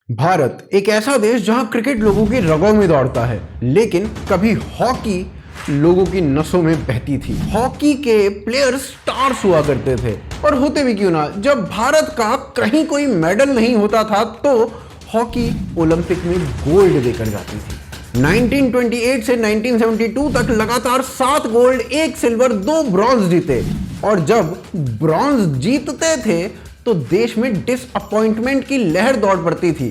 भारत एक ऐसा देश जहां क्रिकेट लोगों की रगों में दौड़ता है, लेकिन कभी हॉकी लोगों की नसों में बहती थी। हॉकी के प्लेयर्स स्टार्स हुआ करते थे, और होते भी क्यों ना। जब भारत का कहीं कोई मेडल नहीं होता था तो हॉकी ओलंपिक में गोल्ड लेकर जाती थी। 1928 से 1972 तक लगातार 7 गोल्ड, 1 सिल्वर, 2 ब्रॉन्ज जीते। और जब ब्रॉन्ज जीतते थे तो देश में डिसअपॉइंटमेंट की लहर दौड़ पड़ती थी।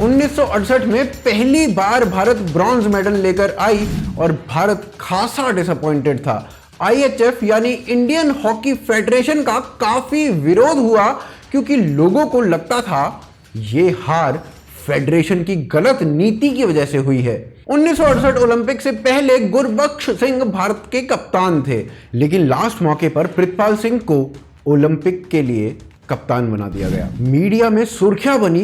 1968 में पहली बार भारत ब्रॉन्ज मेडल लेकर आई और भारत खासा डिसअपॉइंटेड था। आईएचएफ यानी इंडियन हॉकी फेडरेशन का काफी विरोध हुआ, क्योंकि लोगों को लगता था ये हार फेडरेशन की गलत नीति की वजह से हुई है। 1968 ओलंपिक से पहले गुरबख्श सिंह भारत के कप्तान थे, लेकिन लास्ट मौके पर प्रितपाल सिंह को ओलंपिक के लिए कप्तान बना दिया गया। मीडिया में सुर्खियां बनी,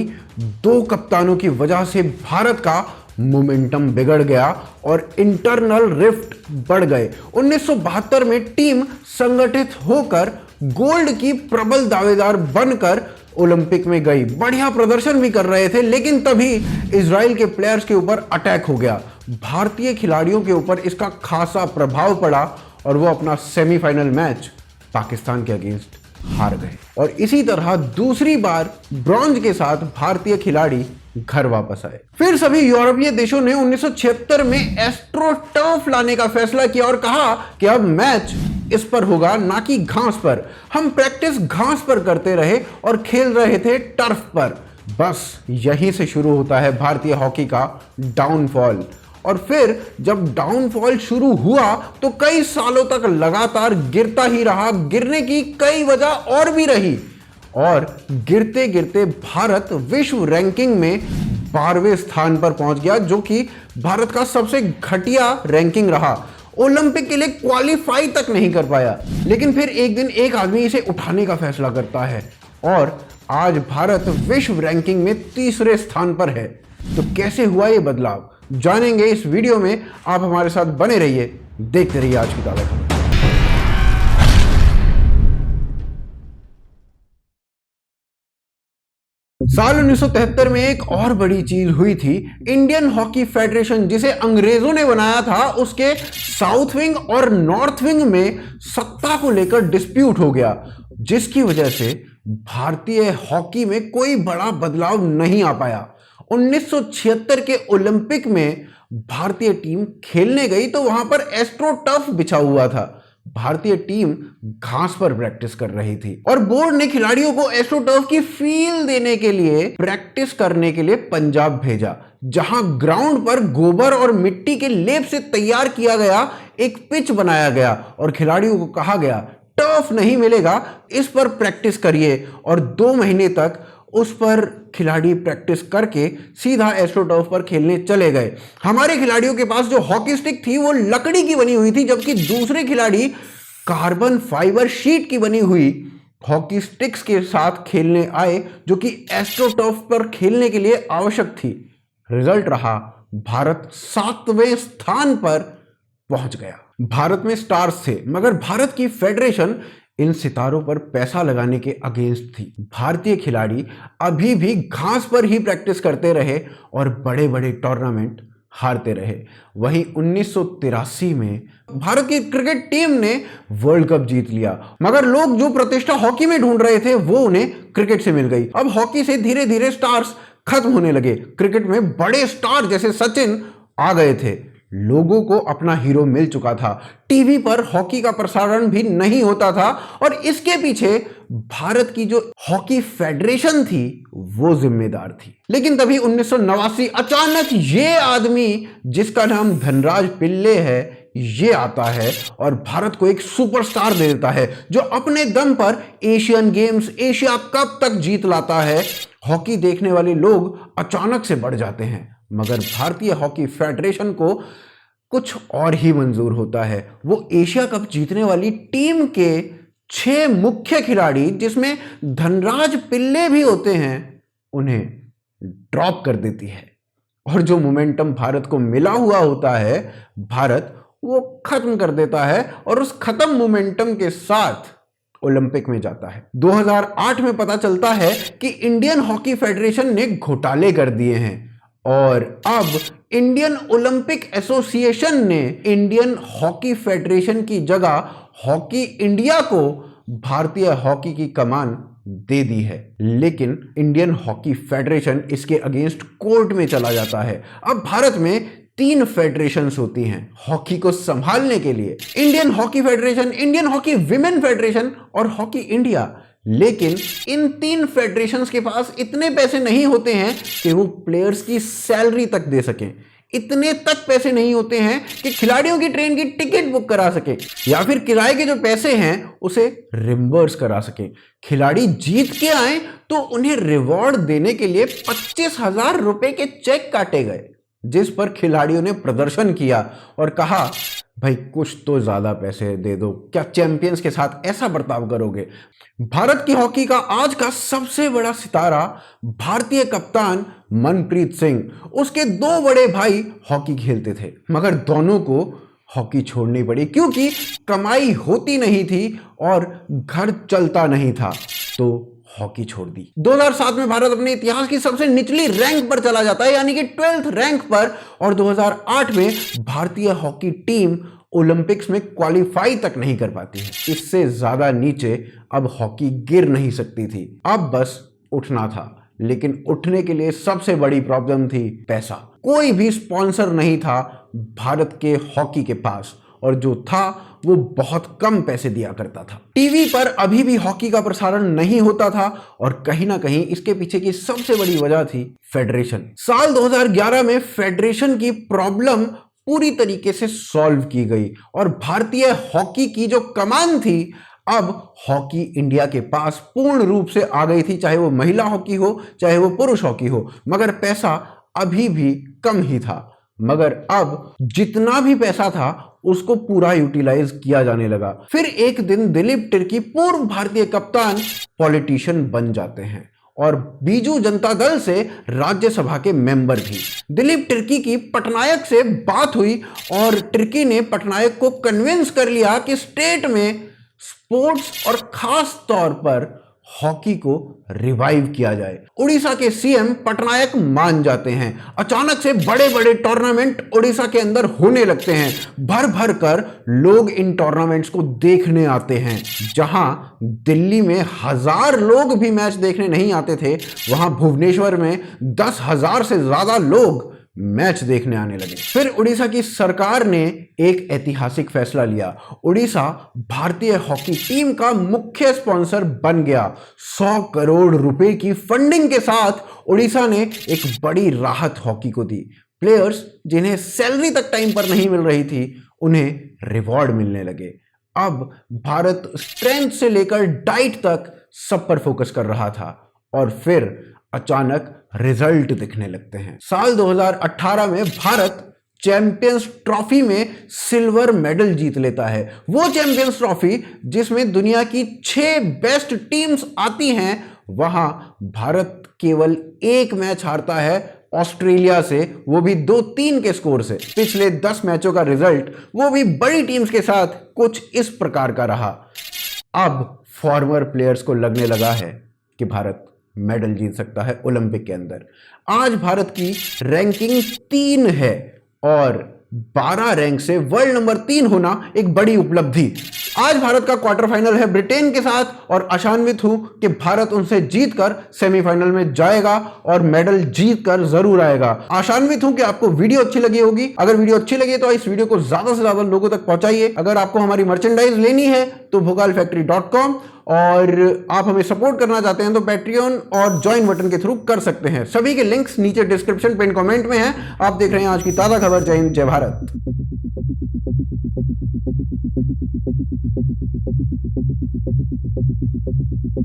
2 कप्तानों की वजह से भारत का मोमेंटम बिगड़ गया और इंटरनल रिफ्ट बढ़ गए। 1972 में टीम संगठित होकर गोल्ड की प्रबल दावेदार बनकर ओलंपिक में गई। बढ़िया प्रदर्शन भी कर रहे थे, लेकिन तभी इजराइल के प्लेयर्स के ऊपर अटैक हो गया। भारतीय खिलाड़ियों के ऊपर इसका खासा प्रभाव पड़ा और वो अपना सेमीफाइनल मैच पाकिस्तान के अगेंस्ट हार गए। और इसी तरह दूसरी बार ब्रॉन्ज के साथ भारतीय खिलाड़ी घर वापस आए। फिर सभी यूरोपीय देशों ने 1976 में एस्ट्रोटर्फ लाने का फैसला किया और कहा कि अब मैच इस पर होगा, ना कि घास पर। हम प्रैक्टिस घास पर करते रहे और खेल रहे थे टर्फ पर। बस यहीं से शुरू होता है भारतीय हॉकी का डाउनफॉल। और फिर जब डाउनफॉल शुरू हुआ तो कई सालों तक लगातार गिरता ही रहा। गिरने की कई वजह और भी रही, और गिरते गिरते भारत विश्व रैंकिंग में 12वें स्थान पर पहुंच गया, जो कि भारत का सबसे घटिया रैंकिंग रहा। ओलंपिक के लिए क्वालिफाई तक नहीं कर पाया। लेकिन फिर एक दिन एक आदमी इसे उठाने का फैसला करता है और आज भारत विश्व रैंकिंग में 3रे स्थान पर है। तो कैसे हुआ ये बदलाव, जानेंगे इस वीडियो में। आप हमारे साथ बने रहिए, देखते रहिए आज की ताज़ा खबर। साल 1973 में एक और बड़ी चीज हुई थी। इंडियन हॉकी फेडरेशन, जिसे अंग्रेजों ने बनाया था, उसके साउथ विंग और नॉर्थ विंग में सत्ता को लेकर डिस्प्यूट हो गया, जिसकी वजह से भारतीय हॉकी में कोई बड़ा बदलाव नहीं आ पाया। 1976 के ओलंपिक में भारतीय टीम खेलने गई तो वहां पर एस्ट्रोटर्फ बिछा हुआ था। भारतीय टीम घास पर प्रैक्टिस कर रही थी और बोर्ड ने खिलाड़ियों को एस्ट्रोटर्फ की फील देने के लिए प्रैक्टिस करने के लिए पंजाब भेजा, जहां ग्राउंड पर गोबर और मिट्टी के लेप से तैयार किया गया एक पिच बनाया गया और खिलाड़ियों को कहा गया टर्फ नहीं मिलेगा, इस पर प्रैक्टिस करिए। और 2 महीने तक उस पर खिलाड़ी प्रैक्टिस करके सीधा एस्ट्रोटर्फ पर खेलने चले गए। हमारे खिलाड़ियों के पास जो हॉकी स्टिक थी वो लकड़ी की बनी हुई थी, जबकि दूसरे खिलाड़ी कार्बन फाइबर शीट की बनी हुई हॉकी स्टिक्स के साथ खेलने आए, जो कि एस्ट्रोटर्फ पर खेलने के लिए आवश्यक थी। रिजल्ट रहा भारत 7वें स्थान पर पहुंच गया। भारत में स्टार्स थे, मगर भारत की फेडरेशन इन सितारों पर पैसा लगाने के अगेंस्ट थी। भारतीय खिलाड़ी अभी भी घास पर ही प्रैक्टिस करते रहे और बड़े बड़े टूर्नामेंट हारते रहे। वहीं 1983 में भारत की क्रिकेट टीम ने वर्ल्ड कप जीत लिया, मगर लोग जो प्रतिष्ठा हॉकी में ढूंढ रहे थे वो उन्हें क्रिकेट से मिल गई। अब हॉकी से धीरे धीरे स्टार्स खत्म होने लगे। क्रिकेट में बड़े स्टार जैसे सचिन आ गए थे। लोगों को अपना हीरो मिल चुका था। टीवी पर हॉकी का प्रसारण भी नहीं होता था और इसके पीछे भारत की जो हॉकी फेडरेशन थी वो जिम्मेदार थी। लेकिन तभी 1989 अचानक ये आदमी, जिसका नाम धनराज पिल्ले है, ये आता है और भारत को एक सुपरस्टार दे देता है, जो अपने दम पर एशियन गेम्स, एशिया कप तक जीत लाता है। हॉकी देखने वाले लोग अचानक से बढ़ जाते हैं, मगर भारतीय हॉकी फेडरेशन को कुछ और ही मंजूर होता है। वो एशिया कप जीतने वाली टीम के 6 मुख्य खिलाड़ी, जिसमें धनराज पिल्ले भी होते हैं, उन्हें ड्रॉप कर देती है। और जो मोमेंटम भारत को मिला हुआ होता है, भारत वो खत्म कर देता है और उस खत्म मोमेंटम के साथ ओलंपिक में जाता है। 2008 में पता चलता है कि इंडियन हॉकी फेडरेशन ने घोटाले कर दिए हैं और अब इंडियन ओलंपिक एसोसिएशन ने इंडियन हॉकी फेडरेशन की जगह हॉकी इंडिया को भारतीय हॉकी की कमान दे दी है। लेकिन इंडियन हॉकी फेडरेशन इसके अगेंस्ट कोर्ट में चला जाता है। अब भारत में 3 फेडरेशंस होती हैं हॉकी को संभालने के लिए, Indian hockey federation, Indian hockey women federation और हॉकी इंडिया। लेकिन इन 3 फेडरेशंस के पास इतने पैसे नहीं होते हैं कि वो प्लेयर्स की सैलरी तक दे सकें। इतने तक पैसे नहीं होते हैं कि खिलाड़ियों की ट्रेन की टिकट बुक करा सके या फिर किराए के जो पैसे हैं उसे रिम्बर्स करा सके। खिलाड़ी जीत के आए तो उन्हें रिवॉर्ड देने के लिए 25,000 रुपए के चेक काटे गए, जिस पर खिलाड़ियों ने प्रदर्शन किया और कहा भाई कुछ तो ज्यादा पैसे दे दो, क्या चैंपियंस के साथ ऐसा बर्ताव करोगे। भारत की हॉकी का आज का सबसे बड़ा सितारा भारतीय कप्तान मनप्रीत सिंह, उसके 2 बड़े भाई हॉकी खेलते थे मगर दोनों को हॉकी छोड़नी पड़ी क्योंकि कमाई होती नहीं थी और घर चलता नहीं था, तो हॉकी छोड़ दी। 2007 में भारत अपने इतिहास की सबसे निचली रैंक पर चला जाता है, यानी कि 12th रैंक पर, और 2008 में भारतीय हॉकी टीम ओलंपिक्स में क्वालिफाई तक नहीं कर पाती है। इससे ज्यादा नीचे अब हॉकी गिर नहीं सकती थी, अब बस उठना था। लेकिन उठने के लिए सबसे बड़ी प्रॉब्लम थी पैसा। कोई भी स्पॉन्सर नहीं था भारत के हॉकी के पास, और जो था वो बहुत कम पैसे दिया करता था। टीवी पर अभी भी हॉकी का प्रसारण नहीं होता था और कहीं ना कहीं इसके पीछे की सबसे बड़ी वजह थी फेडरेशन। साल 2011 में फेडरेशन की प्रॉब्लम पूरी तरीके से सॉल्व की गई और भारतीय हॉकी की जो कमान थी अब हॉकी इंडिया के पास पूर्ण रूप से आ गई थी, चाहे वो महिला हॉकी हो चाहे वो पुरुष हॉकी हो। मगर पैसा अभी भी कम ही था, मगर अब जितना भी पैसा था उसको पूरा यूटिलाइज किया जाने लगा। फिर एक दिन दिलीप तिर्की पूर्व भारतीय कप्तान पॉलिटिशियन बन जाते हैं और बीजू जनता दल से राज्यसभा के मेंबर भी। दिलीप तिर्की की पटनायक से बात हुई और तिर्की ने पटनायक को कन्विंस कर लिया कि स्टेट में स्पोर्ट्स और खास तौर पर हॉकी को रिवाइव किया जाए। उड़ीसा के सीएम पटनायक मान जाते हैं। अचानक से बड़े बड़े टूर्नामेंट उड़ीसा के अंदर होने लगते हैं। भर भर कर लोग इन टूर्नामेंट्स को देखने आते हैं। जहां दिल्ली में 1000 लोग भी मैच देखने नहीं आते थे, वहां भुवनेश्वर में 10,000 से ज्यादा लोग मैच देखने आने लगे। फिर उड़ीसा की सरकार ने एक ऐतिहासिक फैसला लिया। उड़ीसा भारतीय हॉकी टीम का मुख्य स्पॉन्सर बन गया। 100 करोड़ रुपए की फंडिंग के साथ उड़ीसा ने एक बड़ी राहत हॉकी को दी। प्लेयर्स जिन्हें सैलरी तक टाइम पर नहीं मिल रही थी, उन्हें रिवॉर्ड मिलने लगे। अब भारत स्ट्रेंथ से लेकर डाइट तक सब पर फोकस कर रहा था और फिर अचानक रिजल्ट दिखने लगते हैं। साल 2018 में भारत चैंपियंस ट्रॉफी में सिल्वर मेडल जीत लेता है। वो चैंपियंस ट्रॉफी जिसमें दुनिया की 6 बेस्ट टीम्स आती हैं, वहां भारत केवल 1 मैच हारता है ऑस्ट्रेलिया से, वो भी 2-3 के स्कोर से। पिछले 10 मैचों का रिजल्ट वो भी बड़ी टीम्स के साथ कुछ इस प्रकार का रहा। अब फॉर्मर प्लेयर्स को लगने लगा है कि भारत मेडल जीत सकता है ओलंपिक के अंदर। आज भारत की रैंकिंग 3 है और 12 रैंक से वर्ल्ड नंबर 3 होना एक बड़ी उपलब्धि। आज भारत का क्वार्टर फाइनल है ब्रिटेन के साथ और आशान्वित हूं कि भारत उनसे जीतकर सेमीफाइनल में जाएगा और मेडल जीतकर जरूर आएगा। आशान्वित हूं कि आपको वीडियो अच्छी लगी होगी। अगर वीडियो अच्छी लगी तो इस वीडियो को ज्यादा से ज्यादा लोगों तक पहुंचाइए। अगर आपको हमारी मर्चेंडाइज लेनी है तो भोकालफैक्ट्री.com, और आप हमें सपोर्ट करना चाहते हैं तो पैट्रियन और ज्वाइन बटन के थ्रू कर सकते हैं। सभी के लिंक्स नीचे डिस्क्रिप्शन पिन कमेंट में हैं। आप देख रहे हैं आज की ताजा खबर। जय हिंद, जय भारत।